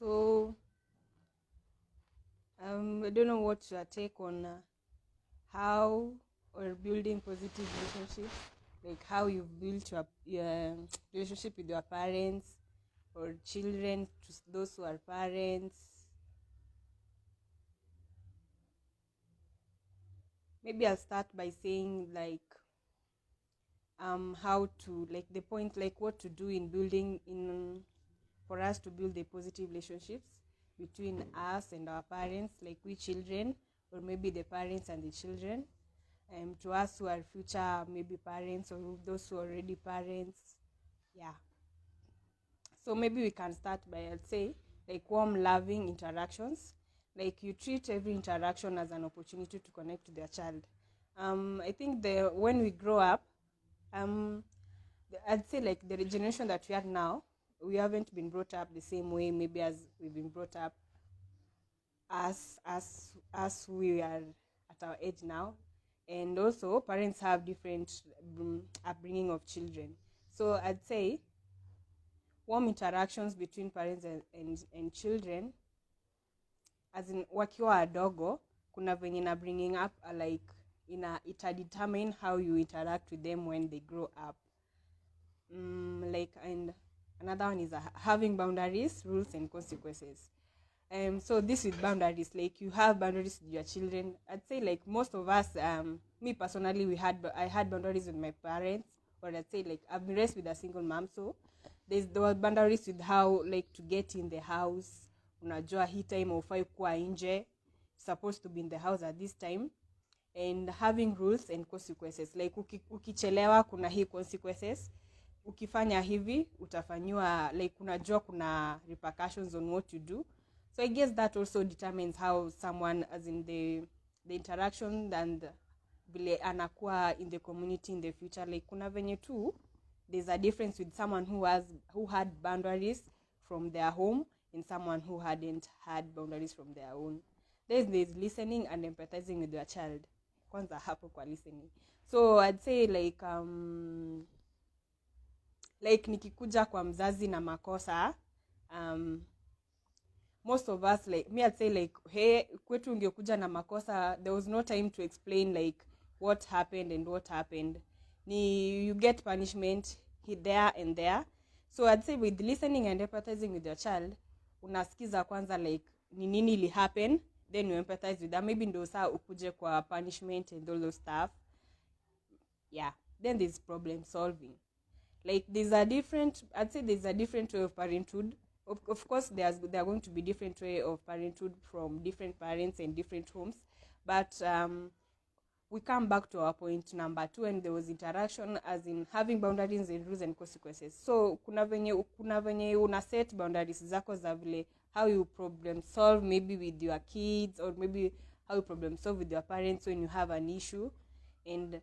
So I don't know what's your take on how or building positive relationships, like how you've built your relationship with your parents or children to those who are parents. Maybe I'll start by saying like how to, like, the point, like what to do in building in for us to build the positive relationships between us and our parents, like we children, or maybe the parents and the children. To us who are future maybe parents, or those who are already parents. Yeah. So maybe we can start by, I'd say, like warm, loving interactions. Like you treat every interaction as an opportunity to connect to their child. I think when we grow up, I'd say like the generation that we are now, we haven't been brought up the same way maybe as we've been brought up as we are at our age now. And also parents have different upbringing of children. So I'd say warm interactions between parents and children, as in wakiwa wadogo, kuna venye na bringing up like ita determine how you interact with them when they grow up. And another one is having boundaries, rules, and consequences. So this with boundaries, like you have boundaries with your children. I'd say like most of us, me personally, I had boundaries with my parents, or I'd say like I've been raised with a single mom, so there were boundaries with how, like, to get in the house. Unajua hii time haufai kuwa nje, supposed to be in the house at this time. And having rules and consequences, like ukichelewa kuna hii consequences, ukifanya hivi utafanywa, like unajua kuna repercussions on what you do. So I guess that also determines how someone, as in the interaction and vile anakuwa in the community in the future. Like kuna venye tu there's a difference with someone who had boundaries from their home and someone who hadn't had boundaries from their own. There's listening and empathizing with your child. Kwanza hapo kwa listening. So I'd say like nikikuja kwa mzazi na makosa, most of us, like me, I'd say like, hey, kwetu ungekuja na makosa, there was no time to explain like what happened and what happened. You get punishment there and there. So I'd say with listening and empathizing with your child, unasikiza kwanza like ni nini ili happen, then you empathize with them. Maybe ndo saa ukuje kwa punishment and all those stuff. Yeah, then there's problem solving. Like I'd say there's a different way of parenthood. Of course, there are going to be different way of parenthood from different parents and different homes. But we come back to our point number 2, and there was interaction, as in having boundaries and rules and consequences. So kuna venye una set boundaries zako za vile how you problem solve maybe with your kids, or maybe how you problem solve with your parents when you have an issue. And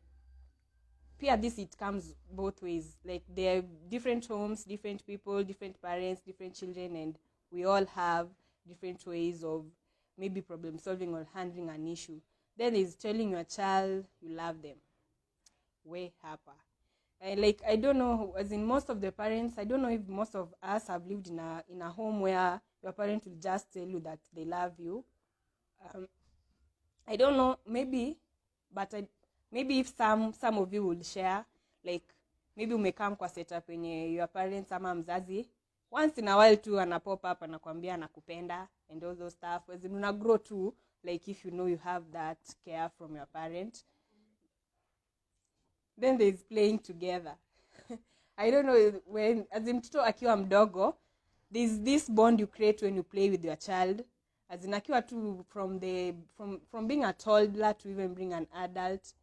this, it comes both ways. Like there are different homes, different people, different parents, different children, and we all have different ways of maybe problem solving or handling an issue. Then is telling your child you love them. Way hapa. And like, I don't know, as in most of the parents, I don't know if most of us have lived in a home where your parents will just tell you that they love you. I don't know, maybe, but maybe if some of you would share, like maybe umekam kwa setup yenye your parents ama mzazi once in a while tu ana pop up anakuambia anakupenda and all those stuff, as in una grow too, like if you know you have that care from your parent. Then there's playing together. I don't know, when as in mtoto akiwa mdogo, there's this bond you create when you play with your child, as in akiwa tu from being a toddler to even being an adult.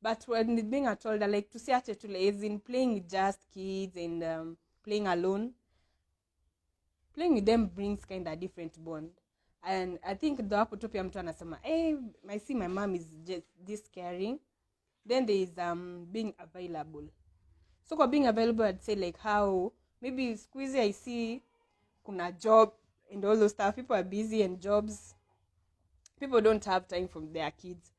But when being a toddler, like to see as in playing with just kids and playing alone, playing with them brings kind of different bond. And I think the hapo tu pia mtu anasema, hey, I see my mom is just this caring. Then there is being available. So for being available, I'd say like how maybe squeezy, I see kuna job and all those stuff. People are busy and jobs. People don't have time for their kids.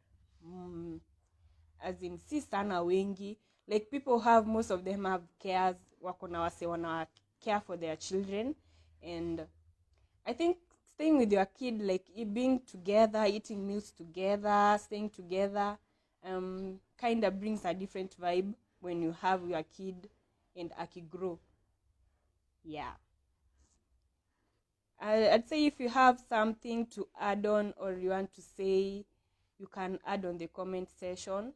As in si sana wengi. Like people have, most of them have cares. Wako na wase wana care for their children. And I think staying with your kid, like being together, eating meals together, staying together, kind of brings a different vibe when you have your kid and akigrow. Yeah. I'd say if you have something to add on or you want to say, you can add on the comment section.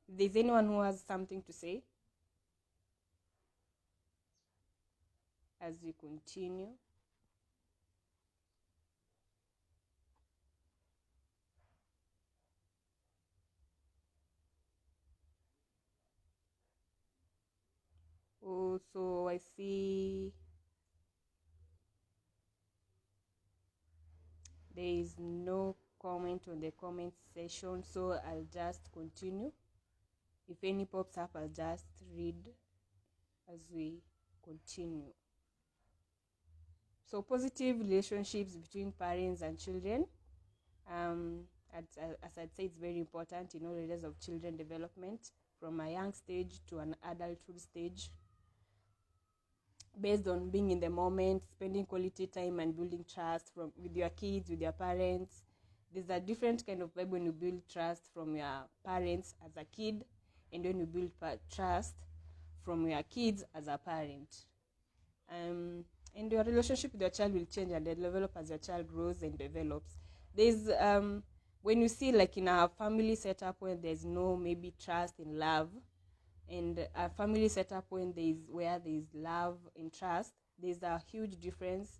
If there's anyone who has something to say as we continue. Oh, so I see there is no comment on the comment section, so I'll just continue. If any pops up, I'll just read as we continue. So positive relationships between parents and children. As I'd say, it's very important in all areas of children development, from a young stage to an adulthood stage, based on being in the moment, spending quality time and building trust with your kids, with your parents. There's a different kind of vibe when you build trust from your parents as a kid, and when you build trust from your kids as a parent. And your relationship with your child will change and develop as your child grows and develops. There's when you see, like in a family setup where there's no maybe trust and love, and a family setup where there's love and trust, there's a huge difference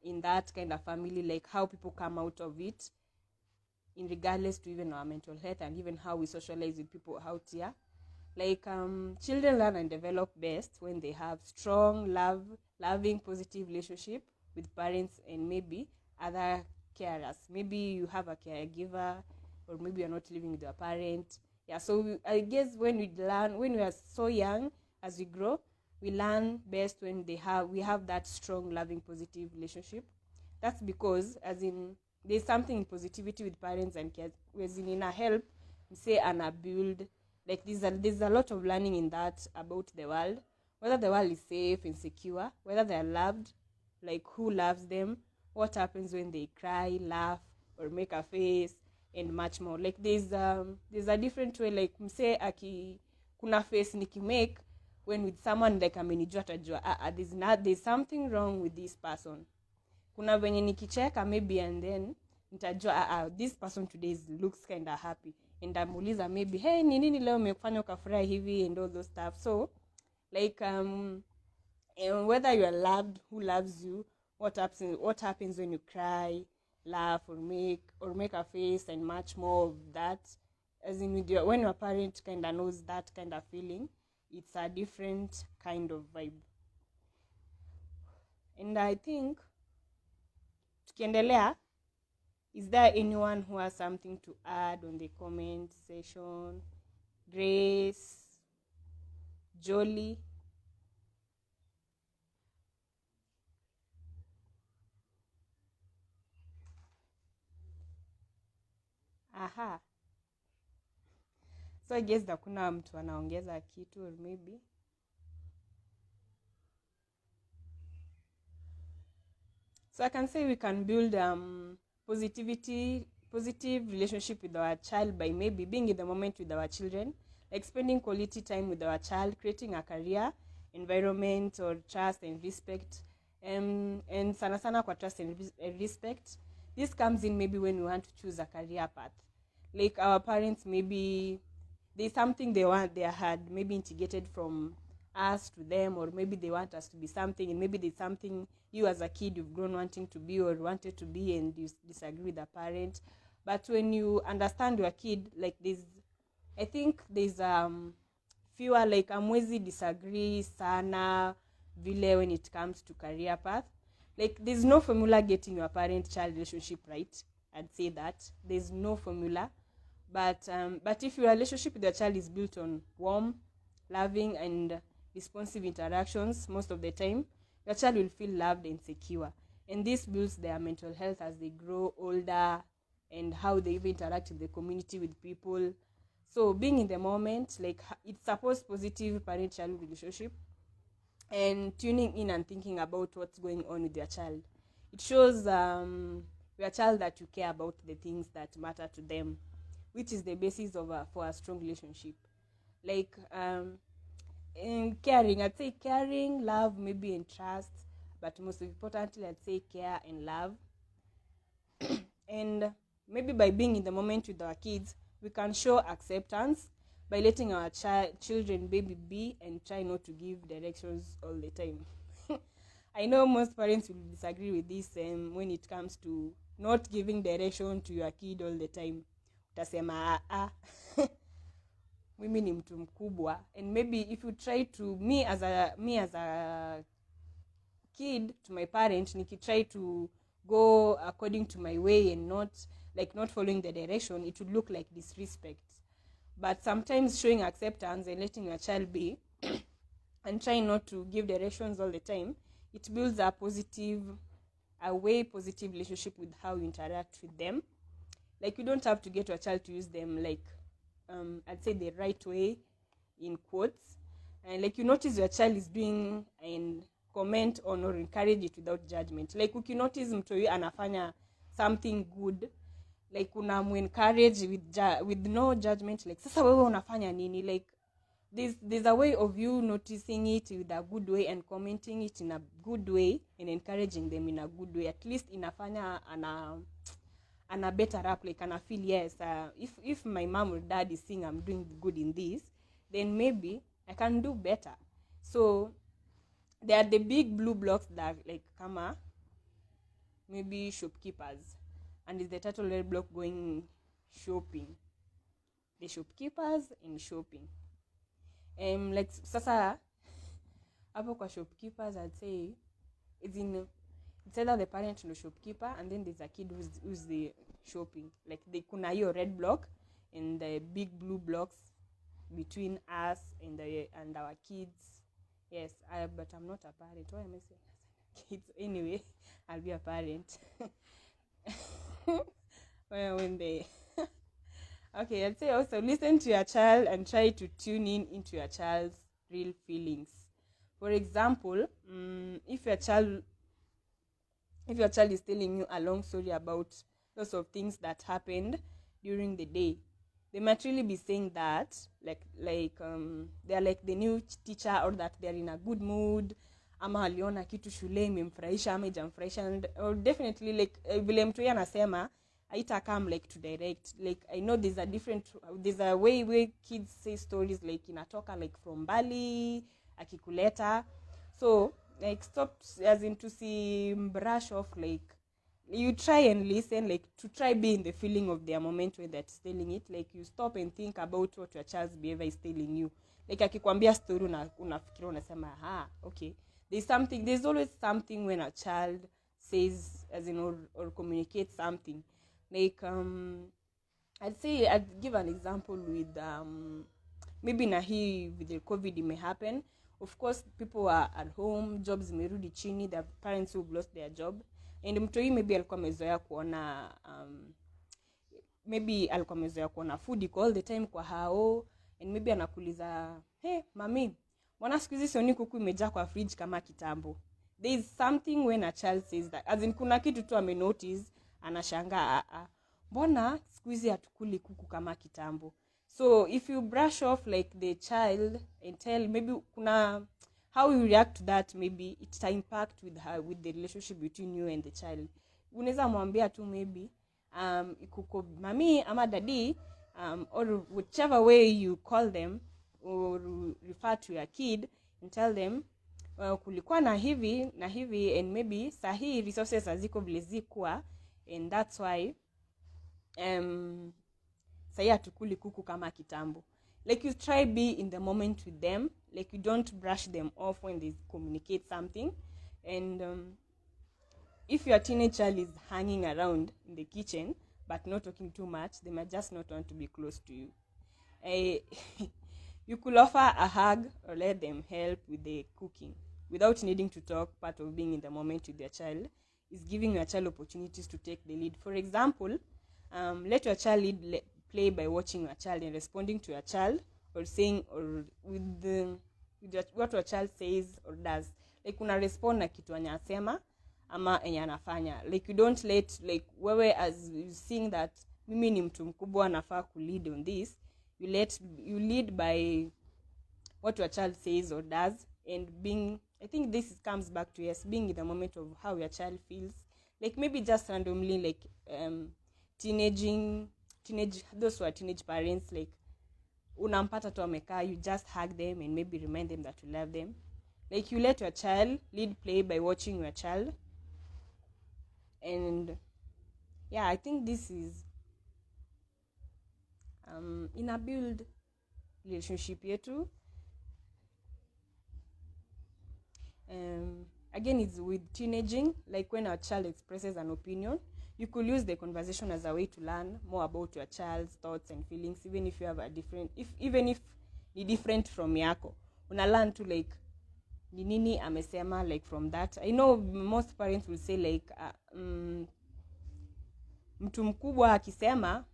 in that kind of family, like how people come out of it, in regardless to even our mental health and even how we socialize with people out here. Like children learn and develop best when they have strong, loving, positive relationship with parents and maybe other carers. Maybe you have a caregiver, or maybe you're not living with your parent. Yeah, so I guess when we are so young, as we grow, we learn best when we have that strong, loving, positive relationship. That's because, as in, there's something in positivity with parents and kids, as in a help, say, and a build. Like there's a lot of learning in that about the world, whether the world is safe and secure, whether they are loved, like who loves them, what happens when they cry, laugh, or make a face, and much more. Like there's a different way, like mse kuna face nikimake when with someone, like amenijua tajua there's something wrong with this person. Kuna venye nikicheka maybe, and then nitajua this person today looks kind of happy, and amuliza maybe, hey, ni nini leo umefanya ukafurahi hivi, and all those stuff. So like and whether you are loved, who loves you, what happens when you cry, laugh, or make a face, and much more of that. As in when your parent kind of knows that kind of feeling, it's a different kind of vibe. And I think tukiendelea, is there anyone who has something to add on the comment section? Grace, Jolie. Aha. So I guess hakuna mtu anaongeza kitu, or maybe. So I can say we can build positive relationship with our child by maybe being in the moment with our children, like spending quality time with our child, creating a career environment or trust and respect. And sana kwa trust and respect, this comes in maybe when we want to choose a career path. Like our parents, maybe there's something they had maybe integrated from us to them, or maybe they want us to be something, and maybe there's something you as a kid you've grown wanting to be or wanted to be, and you disagree with the parent. But when you understand your kid, like I think there's fewer, like amwezi disagree sana vile when it comes to career path. Like there's no formula getting your parent-child relationship right. I'd say that there's no formula, but if your relationship with your child is built on warm, loving, and responsive interactions, most of the time your child will feel loved and secure, and this builds their mental health as they grow older, and how they even interact in the community with people. So being in the moment, like it supports positive parent-child relationship, and tuning in and thinking about what's going on with your child. It shows your child that you care about the things that matter to them, which is the basis of for a strong relationship. Like in caring, I'd say caring, love, maybe, and trust, but most importantly, I'd say care and love. And maybe by being in the moment with our kids, we can show acceptance by letting our children be and try not to give directions all the time. I know most parents will disagree with this when it comes to not giving direction to your kid all the time. Utasema mimi ni mtu mkubwa, and maybe if you try to me as a kid to my parent, try to go according to my way and not following the direction, it would look like disrespect. But sometimes showing acceptance and letting your child be and trying not to give directions all the time, it builds a positive relationship with how you interact with them. Like, you don't have to get your child to use them I'd say the right way, in quotes, and like you notice your child is doing and comment on or encourage it without judgment. Like ukinotice mtu anafanya something good, like unamuencourage with no judgment, like sasa wewe unafanya nini, like there's a way of you noticing it with a good way and commenting it in a good way and encouraging them in a good way. At least inafanya ana better up, like ana feel, yes, if my mom or dad is saying I'm doing good in this, then maybe I can do better. So there are the big blue blocks that like kama maybe shopkeepers, and is the title red block going shopping, the shopkeepers in shopping. Like sasa hapo kwa shopkeepers, I'd say it's either the parent and the shopkeeper, and then there's a kid who's the shopping. Like they kuna hiyo red block and the big blue blocks between us and our kids. Yes, but I'm not a parent. Why am I saying kids? Anyway, I'll be a parent. When they okay, I'd say also listen to your child and try to tune into your child's real feelings. For example, if your child is telling you a long story about lots of things that happened during the day, they might really be saying that they're like the new teacher, or that they're in a good mood, ama aliona kitu shule imemfurahisha ama ijamfurahisha, or definitely like vile mtu anasema aita come like to direct. Like I know there's a way kids say stories, like inatoka like from Bali akikuleta. So like stop as in to see brush off, like you try and listen, like to try be in the feeling of their moment when they're telling it. Like you stop and think about what your child's behavior is telling you. Like akikwambia story unafikira unasema okay, there's always something when a child says, as in or communicates something. Like I'd give an example with maybe with the COVID, it may happen. Of course, people are at home, jobs merudi chini, there are parents who've lost their job, and mtoi maybe alikuwa amezoea kuona food iko all the time kwa hao, and maybe anakuuliza, hey mami, mbona siku hizi sioni kuku imejaa kwa fridge kama kitambo? There is something when a child says that, as in kuna kitu tu amenotice, anashangaa mbona siku hizi hatukuli kuku kama kitambo. So if you brush off like the child and tell, maybe kuna how you react to that, maybe it's an impact with the relationship between you and the child. Unaweza mwambia tu maybe ikuko mami ama daddy, or whichever way you call them or refer to your kid, and tell them kulikuwa na hivi and maybe sahi resources haziko vile zikuwa, and that's why sahi hatukuli kuku kama kitambo. Like you try be in the moment with them, like you don't brush them off when they communicate something. And if your teenage child is hanging around in the kitchen but not talking too much, they might just not want to be close to you. You could offer a hug or let them help with the cooking without needing to talk. Part of being in the moment with your child is giving your child opportunities to take the lead. For example, let your child play by watching your child and responding to your child, or saying, or with what your child says or does. Like una respond na kitu anasema ama enye anafanya. Like you don't let, like wewe as you seeing that mimi ni mtu mkubwa nafaa kulead on this, you lead by what your child says or does, and being, I think this comes back to, yes, being in the moment of how your child feels. Like maybe just randomly, like those who are teenage parents, like unampata tu amekaa, you just hug them and maybe remind them that you love them. Like you let your child lead play by watching your child. And yeah, I think this is in a build relationship yetu. Again, it's with teenaging, like when our child expresses an opinion, you could use the conversation as a way to learn more about your child's thoughts and feelings, even if you have a different, even if ni different from yako. Una learn to, like, ni nini amesema, like from that. I know most parents will say like mtu mkubwa akisema,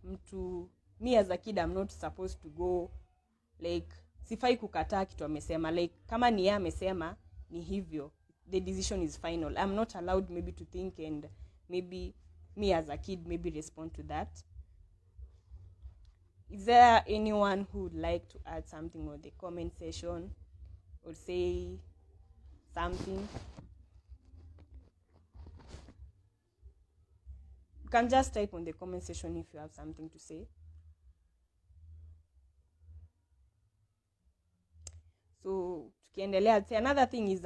me as a kid I'm not supposed to go, like sifai kukataa kitu amesema, like kama ni yeye amesema ni hivyo, the decision is final. I'm not allowed maybe to think and maybe me as a kid maybe respond to that. Is there anyone who would like to add something on the comment section or say something? You can just type on the comment section if you have something to say. So tukiendelea, I'd say another thing is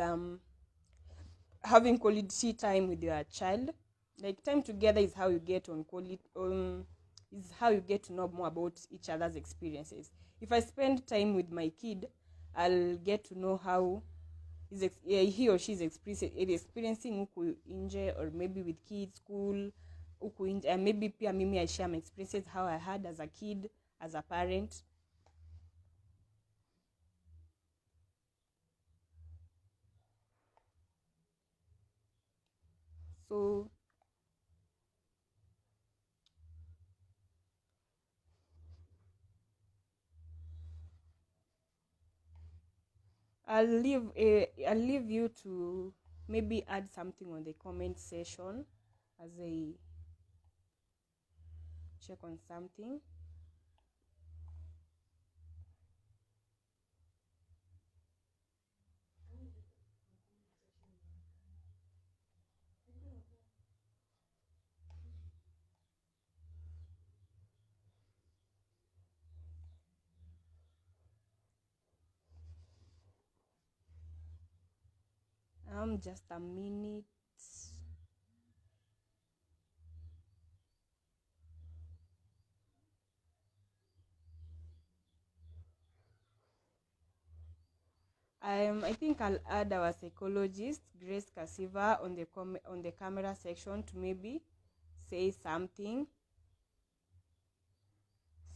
having quality time with your child. Like time together is how you get on quality, is how you get to know more about each other's experiences. If I spend time with my kid, I'll get to know how he or she is experiencing huku nje, or maybe with kids, school, huku nje, and maybe pia mimi I share my experiences, how I had as a kid, as a parent. So I'll leave you to maybe add something on the comment section as I check on something. Just a minute. I think I'll add our psychologist Grace Kasiva on the camera section to maybe say something.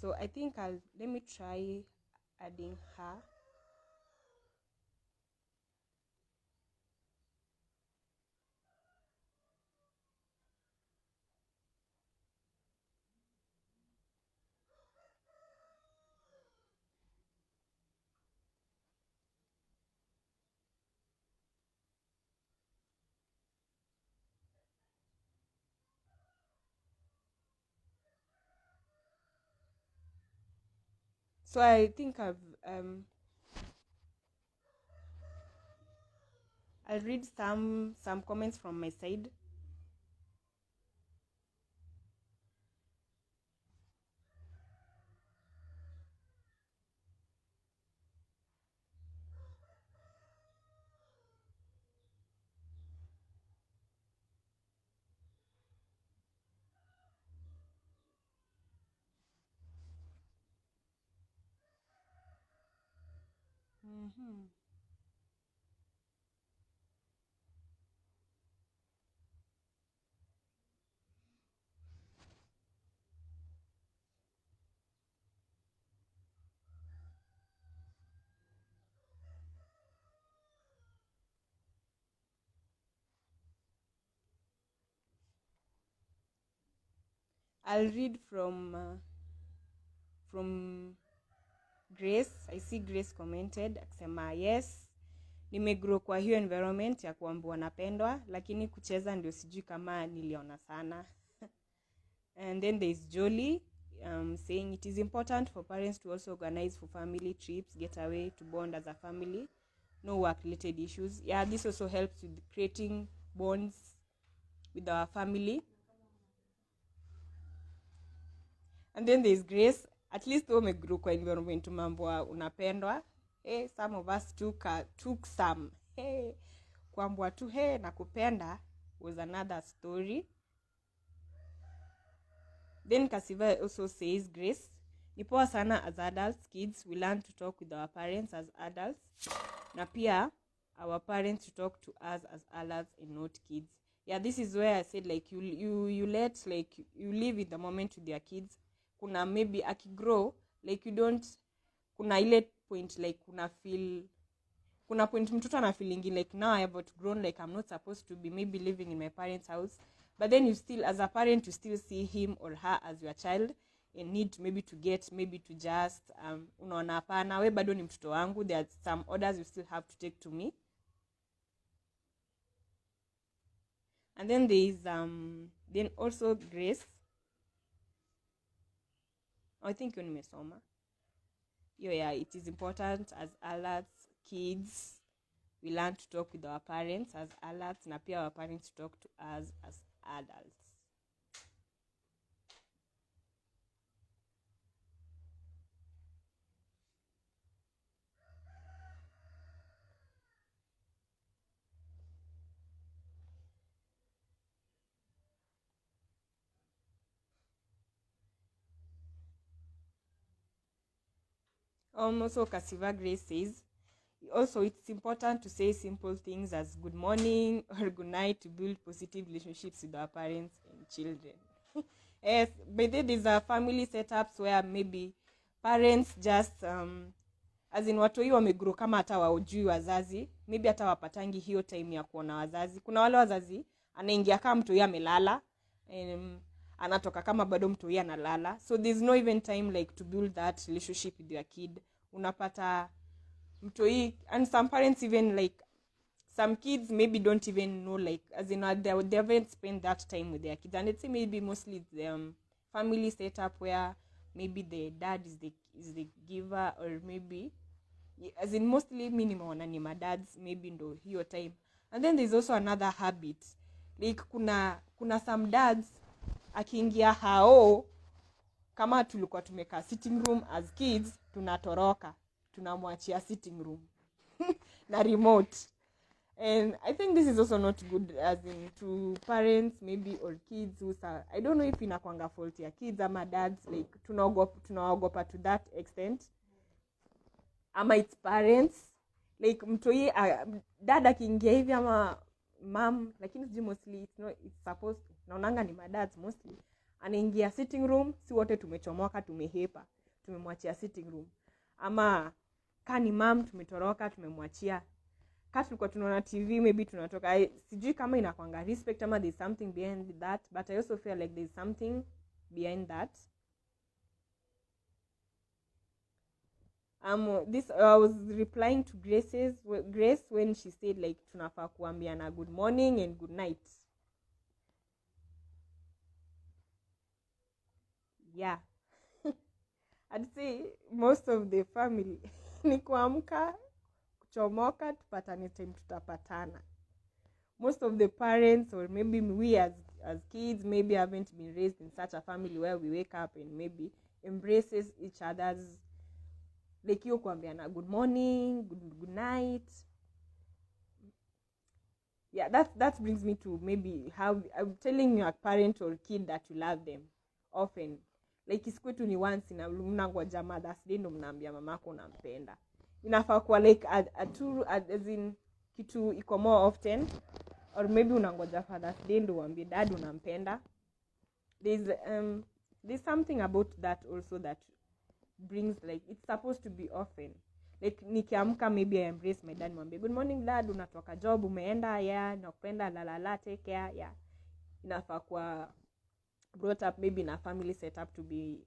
So I think let me try adding her. So I think I'll read some comments from my side. I'll read from Grace, I see Grace commented akisema yes, nimegrow kwa hiyo environment ya kuambiwa napendwa, lakini kucheza ndio sijui kama niliona sana. And then there is Jolie saying it is important for parents to also organize for family trips, get away to bond as a family, no work-related issues. Yeah, this also helps with creating bonds with our family. And then there is Grace, at least umegrow kwa environment mambo unapendwa. Hey, some of us took some. Hey, kuambua tu hey na kupenda was another story. Then Kasiva also says, Grace, ni poa sana as adults, kids, we learn to talk with our parents as adults. Na pia, our parents to talk to us as adults and not kids. Yeah, this is where I said, like, you let, like, you live in the moment with your kids. Kuna maybe akigrow, like, you don't, kuna ile point, like, kuna point mtoto ana feeling like, now I have outgrown, like, I'm not supposed to be maybe living in my parents' house. But then you still, as a parent, you still see him or her as your child and need maybe to just, unaona hapana, we bado ni mtoto wangu, there are some orders you still have to take to me. And then there is, then also Grace. I think you nimesoma. Yeah, it is important as adults, kids, we learn to talk with our parents as adults, na pia our parents talk to us as adults. Also, Kasiva Grace says, also it's important to say simple things as good morning or good night to build positive relationships with our parents and children. Yes, but then there's a family setups where maybe parents just as in watoi wamegrow kama hata waujui wazazi, maybe hata wapatangi hiyo time ya kuona wazazi. Kuna wale wazazi anaingia kama mtoi amelala, anatoka kama bado mtoi analala, so there's no even time like to build that relationship with your kid. Unapata mtoi, and some parents even like some kids maybe don't even know, like as in they haven't spent that time with their kids, and it's maybe mostly the family setup where maybe the dad is the giver, or maybe as in mostly minimum na ni madads maybe ndo hiyo time. And then there's also another habit, like kuna some dads akiingia hao, kama tulikuwa tumekaa sitting room as kids, tunatoroka tunamwachia sitting room na remote. And I think this is also not good as in to parents maybe or kids who are, I don't know if inakwanga fault ya kids ama dads, like tunaogopa to that extent, ama it's parents, like mtoi dad akiingia hivi ama mom, lakini sijui mostly it's supposed to, naonanga ni madads mostly, anaingia sitting room, si wote tumechomoka tumehepa, tumemwachia sitting room. Ama kani mom tumetoroka tumemwachia, kati tulikuwa tunaona TV maybe tunatoka, sijui kama inakwanga respect ama there's something behind that, but I also feel like there's something behind that. This I was replying to Grace when she said like tunafaa kuambiana good morning and good night. Yeah. I'd say most of the family ni kuamka, kuchomoka, tupatane time tutapatana. Most of the parents, or maybe we as kids, maybe haven't been raised in such a family where we wake up and maybe embraces each other's, like you kuambiana good morning, good night. Yeah, that brings me to maybe how I'm telling your parent or kid that you love them often. Like isikwetu ni once na mnangoja Mother's Day ndo mnaambia mamako unampenda. Inafaa kuwa like as in kitu iko more often, or maybe unangoja Father's Day ndo uambie dad unampenda. There's something about that also that brings, like it's supposed to be often. Like nikiamka maybe I embrace my dad, mwambie good morning dad, unatoka job umeenda, yeah, nakupenda, la take care, yeah. Inafaa kuwa brought up maybe in a family setup to be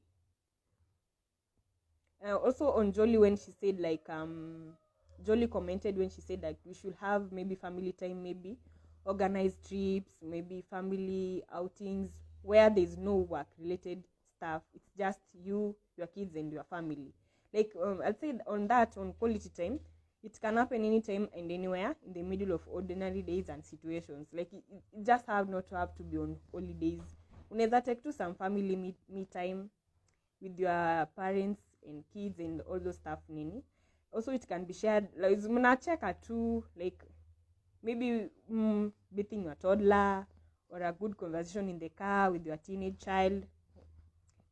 Also on Jolie, when she said like Jolie commented when she said like we should have maybe family time, maybe organized trips, maybe family outings where there's no work related stuff. It's just you, your kids, and your family. Like I'd say on that, on quality time, it can happen anytime and anywhere in the middle of ordinary days and situations. Like it just have not to have to be on holidays. Unaweza take to some family me time with your parents and kids and all those stuff nini. Also it can be shared, like mnacheka too, like maybe beating your toddler, or a good conversation in the car with your teenage child.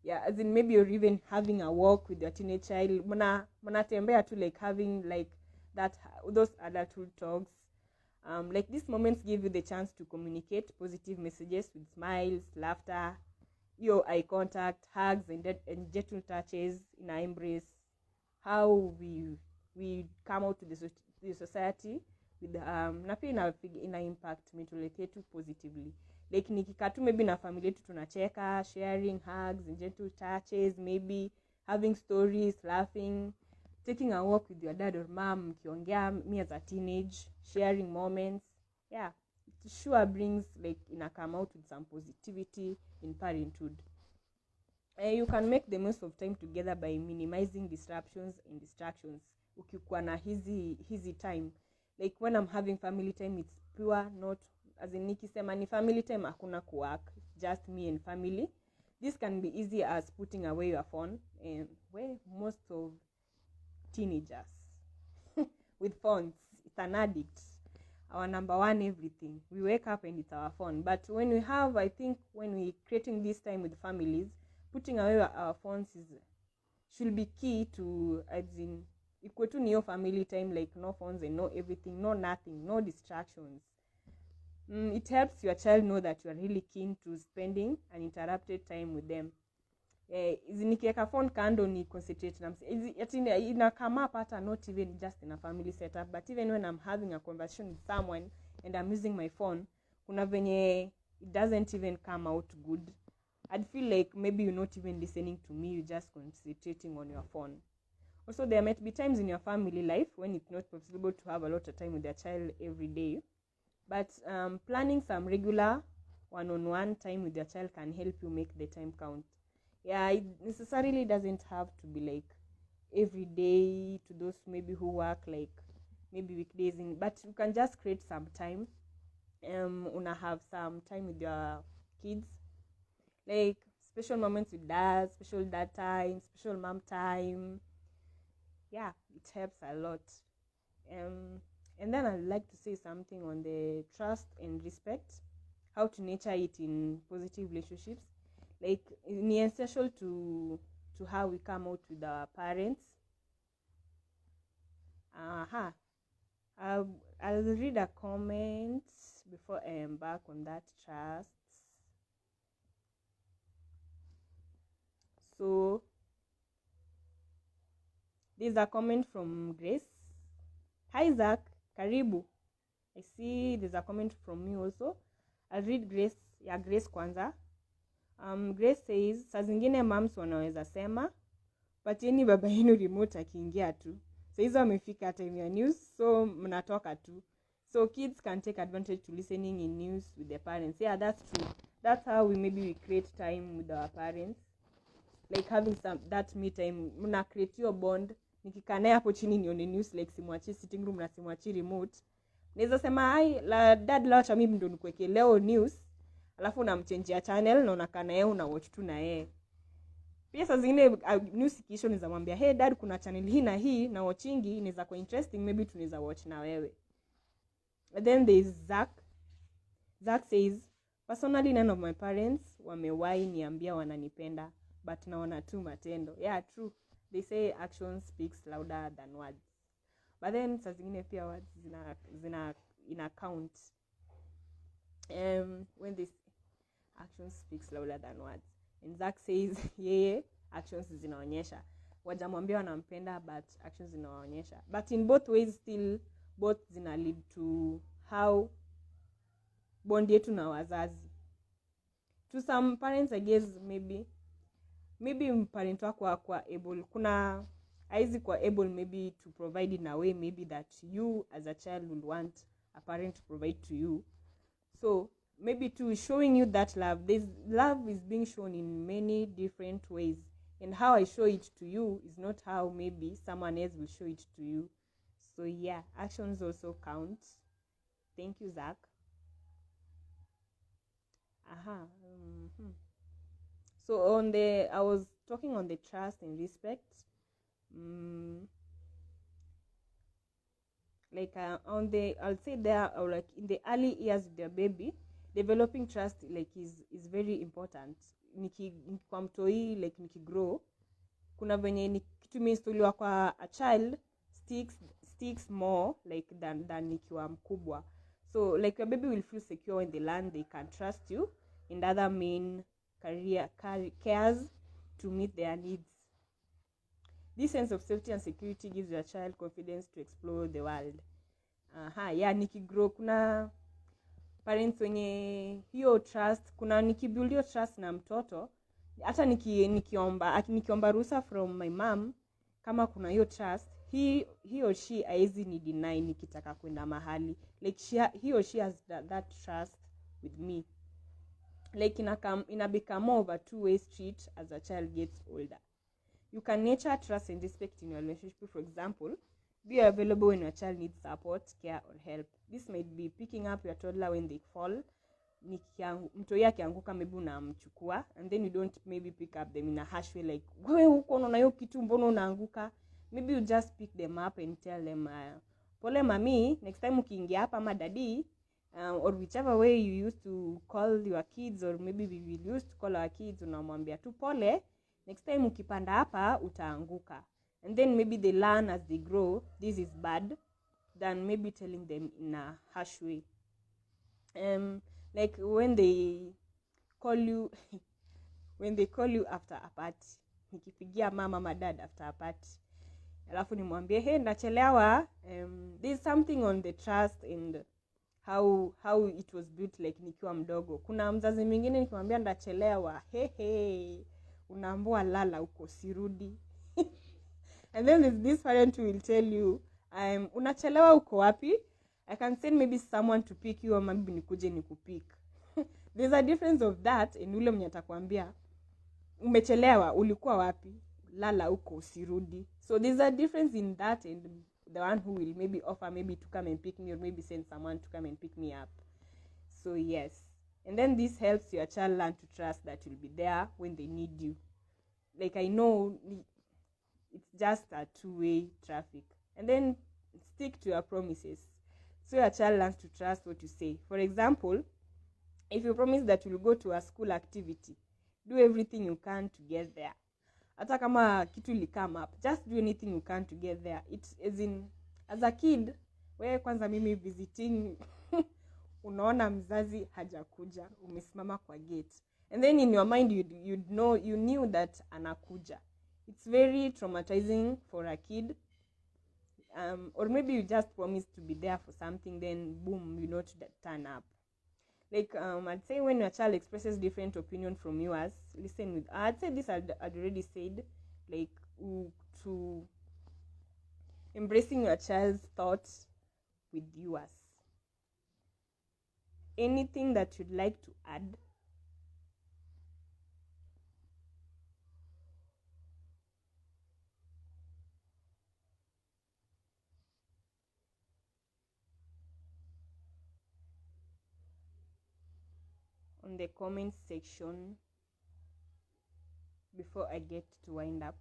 Yeah, as in maybe you're even having a walk with your teenage child. Mnatembea too, like having like that, those adulthood talks. Like these moments give you the chance to communicate positive messages with smiles, laughter, your eye contact, hugs, and gentle touches in our embrace. How we come out to the society with na pia ina impact mental yetu positively. Like nikikaa tu maybe na familia yetu tunacheka, sharing hugs and gentle touches, maybe having stories, laughing, taking a walk with your dad or mom, mkiongea, me as a teenage, sharing moments. Yeah, it sure brings like come out with some positivity in parenthood. You can make the most of time together by minimizing disruptions and distractions. Ukikuwa na hizi time, like when I'm having family time, it's pure, not as in nikisema ni family time hakuna kuwork, just me and family. This can be easy as putting away your phone, and where most of teenagers with phones, it's an addict, our number one everything. We wake up and it's our phone. But when we have, I think when we creating this time with families, putting away our phones should be key to, as in equal to new family time, like no phones and no everything, no nothing, no distractions. It helps your child know that you are really keen to spending uninterrupted time with them. Nikiweka phone kando ni concentrate na ina come up hata not even just in a family setup, but even when I'm having a conversation with someone and I'm using my phone, kuna venye it doesn't even come out good. I'd feel like maybe you're not even listening to me, you're just concentrating on your phone. Also, there might be times in your family life when it's not possible to have a lot of time with your child every day, but planning some regular one-on-one time with your child can help you make the time count. Yeah, it necessarily doesn't have to be like every day to those maybe who work like maybe weekdays but you can just create some time. Una have some time with your kids, like special moments with dad, special dad time, special mom time. Yeah, it helps a lot. And then I'd like to say something on the trust and respect, how to nurture it in positive relationships. Like it's essential to how we come out with our parents. I'll read a comment before I embark on that trust. So there's a comment from Grace. Hi Zach, karibu. I see there's a comment from me also. I'll read Grace kwanza. Grace says, saa zingine moms wanaweza sema, patieni baba yenu remote akiingia tu. So hizo amefika time ya news, so mnatoka tu. So kids can take advantage to listening in news with their parents. Yeah, that's true. That's how we create time with our parents. Like having that me time, mna create your bond. Nikikaa naye hapo chini nione news, like simwachi sitting room na simwachi remote. Naweza sema, dad lacha mimi ndo nikuweke leo news. Alafu unamchange channel na unakaa naye una watch tu na yeye. Pia saa zingine news kisho niza mwambia, hey dad, kuna channel hii na watchingi inaweza kuwa interesting, maybe tunaweza watch na wewe. And then there is Zach. Zach says, personally none of my parents wamewahi niambia wananipenda, but naona tu matendo. Yeah, true. They say action speaks louder than words. But then saa zingine pia words zina count. When this actions speaks louder than words. And Zach says, actions zinaonyesha. Wajamwambia wanampenda, but actions zinaonyesha. But in both ways still, both zina lead to how bond yetu na wazazi. To some parents, I guess, maybe parent wako kwa able. haizi kuwa able maybe to provide in a way maybe that you as a child will want a parent to provide to you. So maybe to showing you that love, this love is being shown in many different ways, and how I show it to you is not how maybe someone else will show it to you. So yeah, actions also count. Thank you, Zach. So I was talking on the trust and respect. Like I'll say there, or like in the early years of their baby, developing trust like is very important. Kwa mtoi, like grow, kuna venye kitu imeinstoliwa kwa a child sticks more like than nikiwa mkubwa. So like your baby will feel secure when they learn they can trust you in other main cares to meet their needs. This sense of safety and security gives your child confidence to explore the world. Yeah, nikigrow kuna parents wenye hiyo trust, kuna nikibuild hiyo trust na mtoto, hata nikiomba ruhusa from my mom, kama kuna hiyo trust, he or she haizi ni deny nikitaka kwenda mahali. Like he or she has that trust with me. Like ina become more of a two-way street as a child gets older. You can nurture trust and respect in your relationship. For example, be available when your child needs support, care, or help. This might be picking up your toddler when they fall. Mtoi akianguka maybe unamchukua, and then you don't maybe pick up them in a harsh way like, wewe huko unaona hiyo kitu mbona unaanguka? Maybe you just pick them up and tell them, pole mami, next time ukiingia hapa ama daddy, or whichever way you used to call your kids, or maybe we will used to call our kids, unamwambia tu pole, next time ukipanda hapa utaanguka. And then maybe they learn as they grow this is bad, than maybe telling them in a harsh way. Like when they call you after a party, nikipigia mama dad after a party, alafu nimwambie hey ndachelewa, there's something on the trust and how it was built like nikiwa mdogo. Kuna mzazi mwingine nikimwambia ndachelewa, hey unaambua lala huko sirudi. And then there's this parent who will tell you, unachelewa uko wapi? I can send maybe someone to pick you, or maybe nikuje nikupick. There's a difference of that, and ule mwenye atakwambia umechelewa, ulikuwa wapi? Lala uko usirudi. So there's a difference in that and the one who will maybe offer maybe to come and pick me, or maybe send someone to come and pick me up. So yes. And then this helps your child learn to trust that you'll be there when they need you. Like I know it's just a two-way traffic. And then stick to your promises, so your child learns to trust what you say. For example, if you promise that you'll go to a school activity, do everything you can to get there. Hata kama kitu li come up, just do anything you can to get there. It's as a kid, wewe kwanza mimi visiting unaona mzazi hajakuja, umesimama kwa gate, and then in your mind you knew that anakuja. It's very traumatizing for a kid. Or maybe you just promised to be there for something, then boom, you not turn up. Like I'd say when your child expresses different opinion from yours, listen with. I'd say this I'd already said, like to embracing your child's thoughts with yours. Anything that you'd like to add? On the comment section before I get to wind up.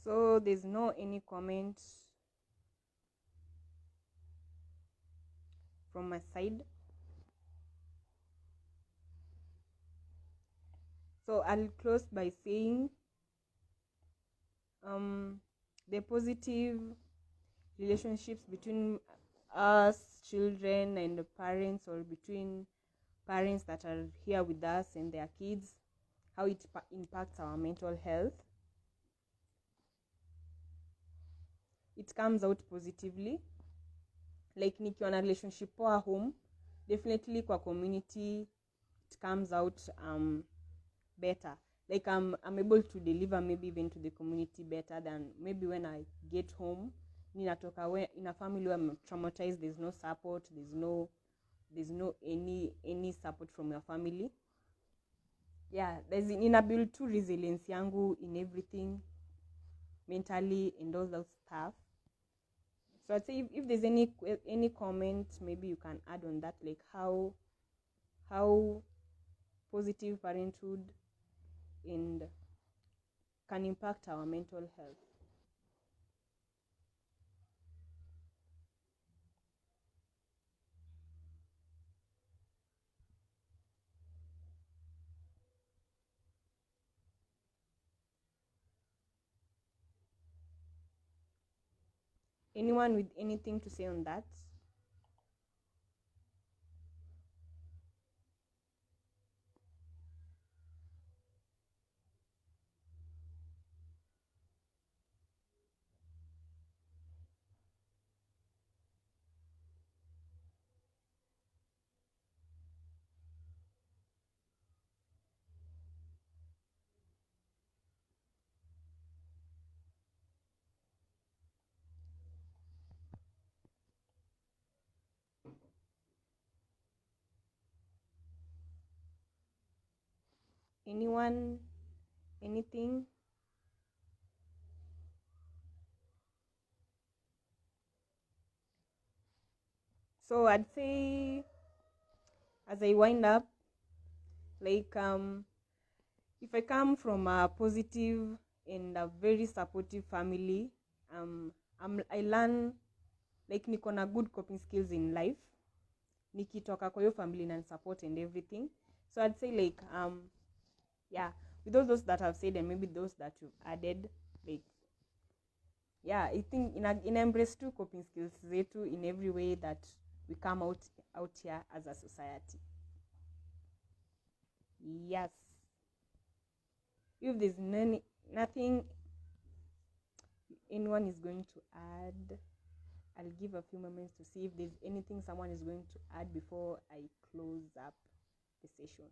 So there's no any comment from my side. So I'll close by saying the positive relationships between us children and the parents, or between parents that are here with us and their kids, how it impacts our mental health. It comes out positively, like nikiwa na relationship poa home, definitely kwa community it comes out better. Like I'm able to deliver maybe even to the community better than maybe when I get home. Ninatoka in a family where I'm traumatized, there's no support, there's no any support from your family. Yeah, nina build to resilience yangu in everything, mentally and all those stuff. So I'd say if there's any comment, maybe you can add on that, like how positive parenthood and can impact our mental health. Anyone with anything to say on that? Anyone? Anything? So I'd say, as I wind up, like if I come from a positive and a very supportive family, I learn, like niko na good coping skills in life, nikitoka kwa hiyo family and support and everything. So I'd say like yeah, with all those that I've said and maybe those that you've added, like yeah, I think in embrace two coping skills zetu in every way that we come out here as a society. Yes. If there's nothing anyone is going to add, I'll give a few moments to see if there's anything someone is going to add before I close up the session.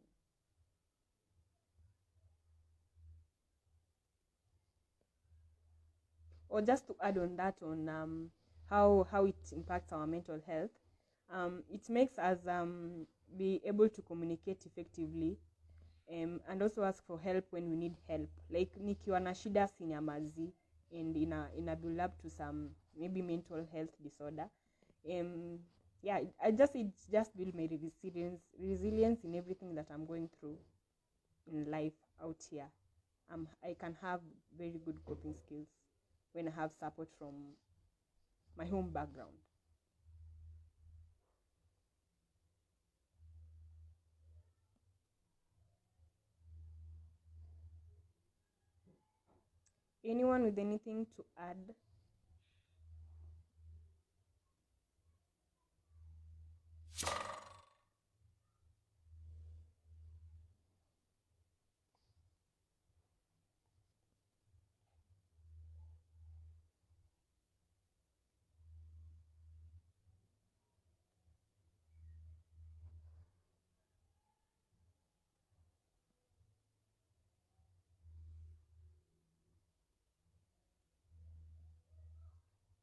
Or just to add on that, on how it impacts our mental health, it makes us be able to communicate effectively, and also ask for help when we need help. Like nikiwa na shida sinyamazi, and in a build up to some maybe mental health disorder, yeah, it just build my resilience in everything that I'm going through in life out here. I can have very good coping skills when I have support from my home background. Anyone with anything to add?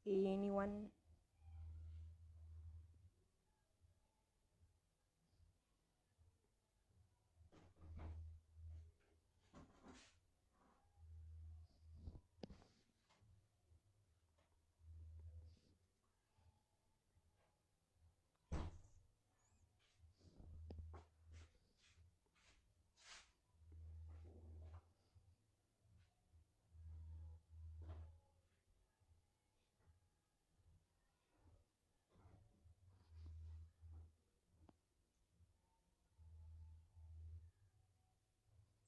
Anyone?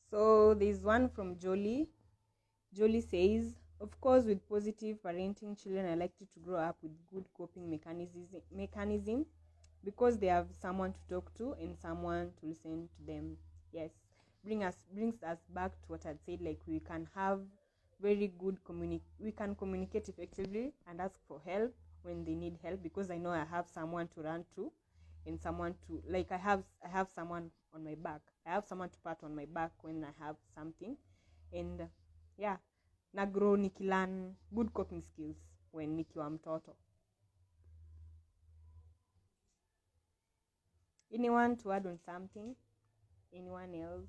So there's one from Jolie. Jolie says, of course, with positive parenting, children are likely to grow up with good coping mechanism because they have someone to talk to and someone to listen to them. Yes, brings us back to what I'd said. Like, we can have very good we can communicate effectively and ask for help when they need help, because I know I have someone to run to and someone to, like, I have someone on my back. I have someone to pat on my back when I have something. And yeah, nagro nikilan good coping skills when nikiwa mtoto. Anyone to add on something? Anyone else?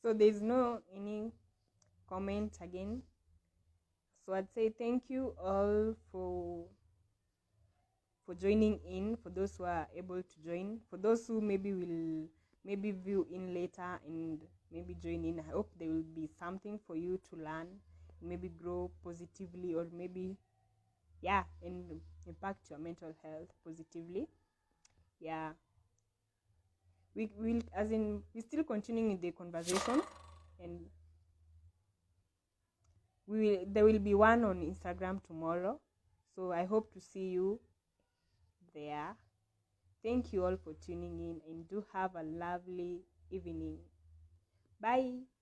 So there's no any comment again. So I'd say thank you all for joining in, for those who are able to join, for those who maybe will view in later and maybe join in. I hope there will be something for you to learn, maybe grow positively, or maybe and impact your mental health positively. Yeah, we will, as in, we're still continuing the conversation, and there will be one on Instagram tomorrow, so I hope to see you there. Thank you all for tuning in, and do have a lovely evening. Bye.